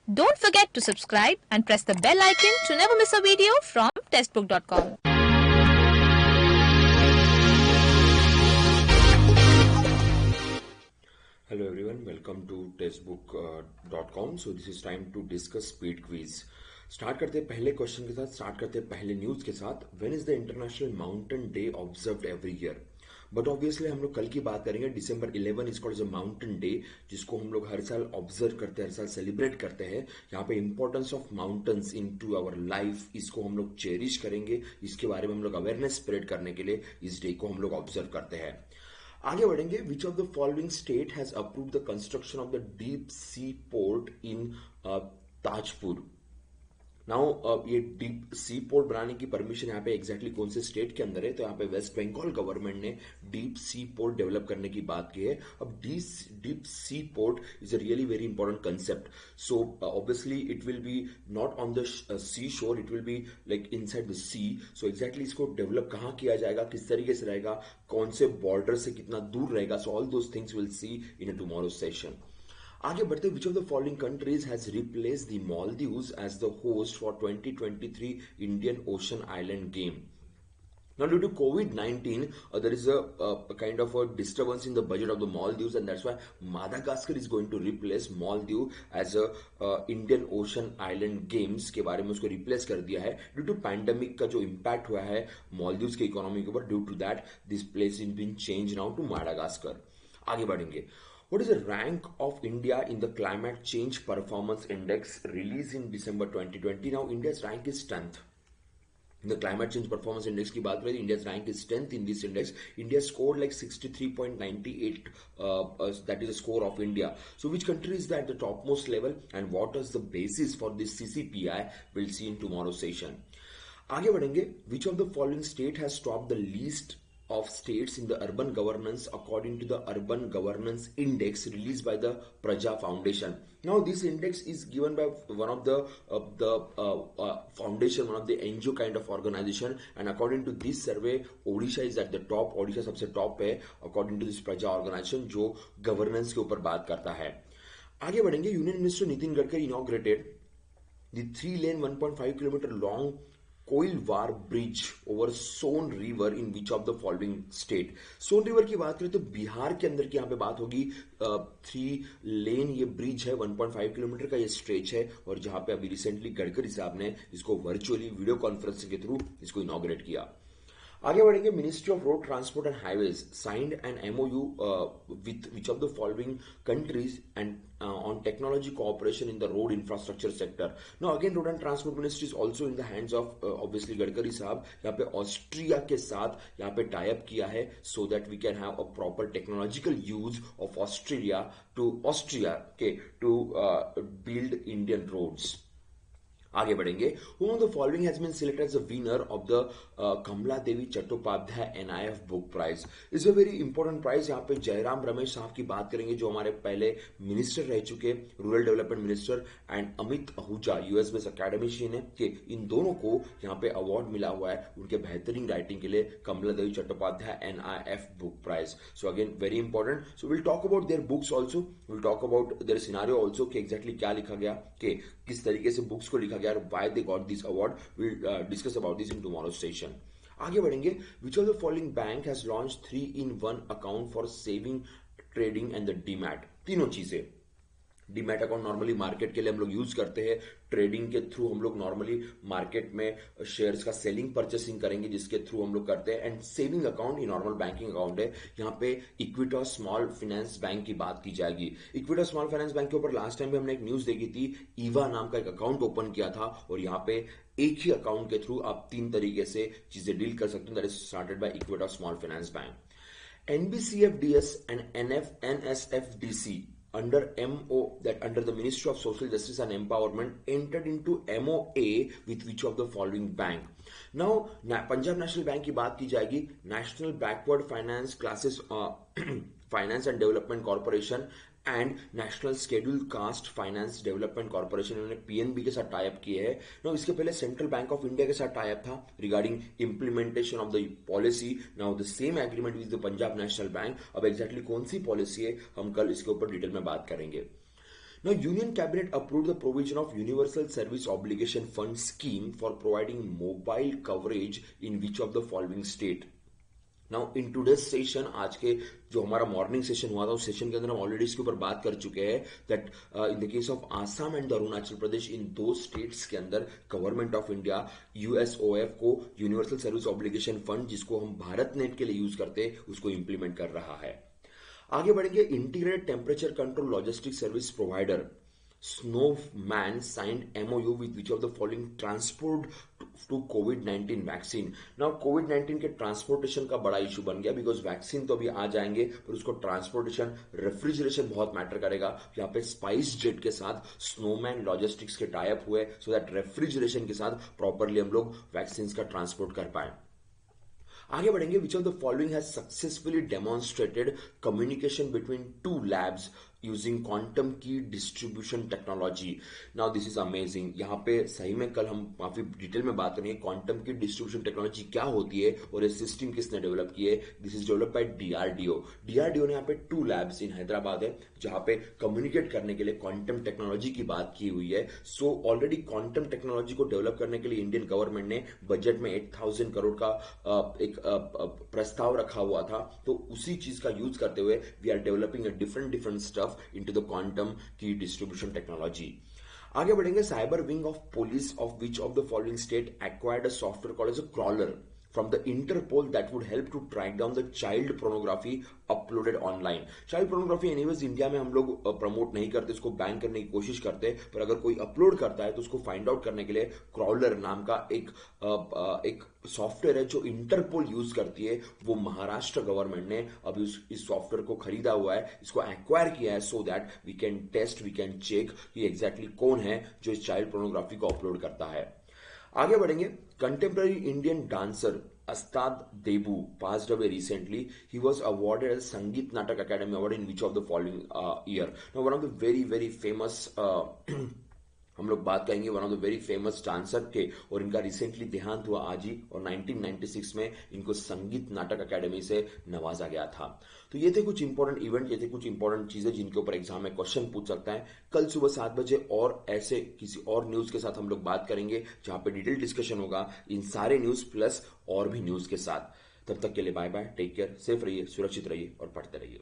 Don't forget to subscribe and press the bell icon to never miss a video from testbook.com. Hello everyone, welcome to testbook.com. So this is time to discuss speed quiz. Start करते हैं पहले question के साथ, start करते हैं पहले news के साथ. When is the international mountain day observed every year? But obviously हम लोग कल की बात करेंगे. December 11 is called as a mountain day, जिसको हम लोग हर साल ऑब्जर्व करते हैं, हर साल सेलिब्रेट करते हैं. यहाँ पे importance of mountains in to our life, इसको हम लोग चेरिश करेंगे. इसके बारे में हम लोग अवेयरनेस स्प्रेड करने के लिए इस डे को हम लोग ऑब्जर्व करते हैं. आगे बढ़ेंगे. Which of the following state has approved the construction of the deep sea port in Tajpur? Now ये डीप सी पोर्ट बनाने की परमिशन यहाँ पे एग्जैक्टली कौन से स्टेट के अंदर है? तो यहाँ पे वेस्ट बंगाल गवर्नमेंट ने डीप सी पोर्ट डेवलप करने की बात की है. अब deep sea port is a really very important concept. So obviously it will be not on the sea shore, it will be like inside the sea. So exactly इसको develop कहाँ किया जाएगा, किस तरीके से रहेगा, कौन से बॉर्डर से कितना दूर रहेगा? So all those things will see in a tomorrow session. आगे बढ़ते. Which of the following countries has replace the Maldives as the host for 2023 Indian ocean island game? Now, due to COVID-19, there is a kind of a disturbance in the budget of the Maldives, and that's why Madagascar is going to replace Maldives as a Indian Ocean Island Games के बारे में उसको replace कर दिया है. Due to pandemic का जो impact हुआ है Maldives के economy के ऊपर, due to that this place has been changed now to Madagascar. आगे बढ़ेंगे. What is the rank of India in the Climate Change Performance Index released in December 2020? Now, India's rank is 10th. In the Climate Change Performance Index की बात करें, India's rank is 10th in this index. India scored like 63.98. That is the score of India. So, which country is at the topmost level, and what is the basis for this CCPI? We'll see in tomorrow's session. आगे बढ़ेंगे. Which of the following state has topped the least of states in the urban governance according to the Urban Governance Index released by the Praja Foundation? Now, this index is given by one of the foundation, one of the NGO kind of organization, and according to this survey, Odisha is at the top. Odisha सबसे top है according to this Praja organization, जो governance के ऊपर बात करता है. आगे बढ़ेंगे. Union minister Nitin Gadkari inaugurated the 3-lane 1.5 kilometer long Koilwar bridge over Son river in which of the following state? Son river की बात करें तो बिहार के अंदर की यहाँ पे बात होगी. 3 लेन ये ब्रिज है, 1.5 किलोमीटर का ये स्ट्रेच है, और जहां पे अभी रिसेंटली गडकरी साहब ने इसको वर्चुअली वीडियो कॉन्फ्रेंसिंग के थ्रू इसको इनॉग्रेट किया. आगे बढ़ेंगे. Ministry of road transport and highways signed an MOU with which of the following countries and on technology cooperation in the road infrastructure sector? Now again, road and transport ministry is also in the hands of obviously Gadkari साहब. यहाँ पे Austria के साथ यहाँ पे tie up किया है, so that we can have a proper technological use of Austria to build Indian roads. आगे बढ़ेंगे. Who of the following has been selected as a winner of the Kamala Devi Chattopadhyay NIF book prize? Is a very important prize. यहाँ पे जयराम रमेश साहब की बात करेंगे, जो हमारे पहले मिनिस्टर रह चुके, rural development minister, and Amit Ahuja US based academician है, कि इन दोनों को यहाँ पे अवार्ड मिला हुआ है उनके बेहतरीन राइटिंग के लिए, Kamala Devi Chattopadhyay NIF book prize. So again very important. So will talk about their books also, will talk about their scenario also, कि एग्जैक्टली क्या लिखा गया, कि किस तरीके से बुक्स को लिखा गया, why they got this award. We'll discuss about this in tomorrow's session. आगे बढ़ेंगे. Which of the following bank has launched 3-in-1 account for saving, trading and the DMAT? तीनों चीजें. डीमैट अकाउंट नॉर्मली मार्केट के लिए हम लोग use करते हैं, ट्रेडिंग के थ्रू हम लोग नॉर्मली मार्केट में शेयर्स का सेलिंग परचेसिंग करेंगे, जिसके थ्रू हम लोग करते हैं. एंड सेविंग अकाउंट ये नॉर्मल बैंकिंग अकाउंट है. यहाँ पे इक्विटस स्मॉल फाइनेंस बैंक की बात की जाएगी. इक्विटस स्मॉल फाइनेंस बैंक के ऊपर लास्ट टाइम भी हमने एक न्यूज देखी थी. ईवा नाम का एक अकाउंट ओपन किया था, और यहाँ पे एक ही अकाउंट के थ्रू आप 3 तरीके से चीजें डील कर सकते हो. That is started by Equitas small finance bank. NBCFDS and NSFDC under the Ministry of Social Justice and Empowerment entered into MOA with which of the following bank? Now Punjab National Bank की बात की जाएगी. National Backward Finance Classes Finance and Development Corporation and national schedule caste finance development corporation, इन्होंने PNB के साथ tie up किए हैं. Now इसके पहले सेंट्रल बैंक ऑफ इंडिया के साथ टाई अप था regarding implementation of the policy. Now the same agreement with the Punjab national bank. अब एग्जैक्टली कौन सी पॉलिसी है, हम कल इसके ऊपर डिटेल में बात करेंगे. Now, Union Cabinet approved the provision of Universal Service Obligation Fund scheme for providing mobile coverage in which of the following state. Now in today's session, आज के जो हमारा मॉर्निंग सेशन हुआ था उस सेशन के अंदर हम ऑलरेडी इसके ऊपर बात कर चुके हैं that in the case of Assam and Arunachal Pradesh, इन दो स्टेट्स के अंदर गवर्नमेंट ऑफ इंडिया यूएसओएफ को यूनिवर्सल सर्विस ऑब्लिगेशन फंड, जिसको हम भारत नेट के लिए यूज करते हैं, उसको इंप्लीमेंट कर रहा है। आगे बढ़ेंगे। Integrated temperature control logistic service provider Snowman signed MOU with which of the following transport to COVID-19 vaccine. Now कोविड-19 के ट्रांसपोर्टेशन का बड़ा इशू बन गया बिकॉज वैक्सीन तो अभी आ जाएंगे पर उसको ट्रांसपोर्टेशन, रेफ्रिजरेशन बहुत मैटर करेगा। यहाँ पे स्पाइस जेट के साथ स्नोमैन लॉजिस्टिक्स के टाइप हुए सो दैट रेफ्रिजरेशन के साथ प्रॉपरली हम लोग वैक्सीन का ट्रांसपोर्ट कर पाए। आगे बढ़ेंगे। Which of the following has successfully demonstrated communication between two labs using quantum key distribution technology. Now this is amazing. यहाँ पे सही में कल हम काफी डिटेल में बात करेंगे क्वांटम की डिस्ट्रीब्यूशन टेक्नोलॉजी क्या होती है और ये सिस्टम किसने डेवलप की है। This is develop by DRDO. DRDO ने यहाँ पे 2 लैब्स इन हैदराबाद है जहां पे कम्युनिकेट करने के लिए क्वांटम टेक्नोलॉजी की बात की हुई है। सो ऑलरेडी क्वांटम टेक्नोलॉजी को डेवलप करने के लिए इंडियन गवर्नमेंट ने बजट में 8,000 करोड़ का एक प्रस्ताव रखा हुआ था, तो उसी चीज का यूज करते हुए we are developing a different stuff into the quantum key distribution technology. आगे बढ़ेंगे। Cyber wing of police of which of the following state acquired a software called as a crawler from the Interpol that would help to track down the child pornography uploaded online. Child pornography anyways India में हम लोग promote नहीं करते, उसको ban करने की कोशिश करते हैं, पर अगर कोई अपलोड करता है तो उसको फाइंड आउट करने के लिए क्रॉलर नाम का एक सॉफ्टवेयर है जो इंटरपोल यूज करती है। वो महाराष्ट्र गवर्नमेंट ने अभी इस सॉफ्टवेयर को खरीदा हुआ है, इसको एक्वायर किया है so that we can test, we can check कि एग्जैक्टली कौन है जो इस चाइल्ड पोर्नोग्राफी को अपलोड करता है। आगे बढ़ेंगे। Contemporary Indian dancer Astad Debu passed away recently. He was awarded as Sangeet Natak Academy Award in which of the following year? Now one of the very famous हम लोग बात करेंगे one of the very famous dancer के, और इनका recently देहांत हुआ आज ही, और 1996 में इनको संगीत नाटक अकेडमी से नवाजा गया था। तो ये थे कुछ इंपॉर्टेंट इवेंट, ये थे कुछ इंपॉर्टेंट चीजें जिनके ऊपर एग्जाम में क्वेश्चन पूछ सकता है। कल सुबह 7 बजे और ऐसे किसी और न्यूज के साथ हम लोग बात करेंगे जहां पे डिटेल डिस्कशन होगा इन सारे न्यूज प्लस और भी न्यूज के साथ। तब तक के लिए bye bye, take care, safe रहिए, सुरक्षित रहिए और पढ़ते रहिए।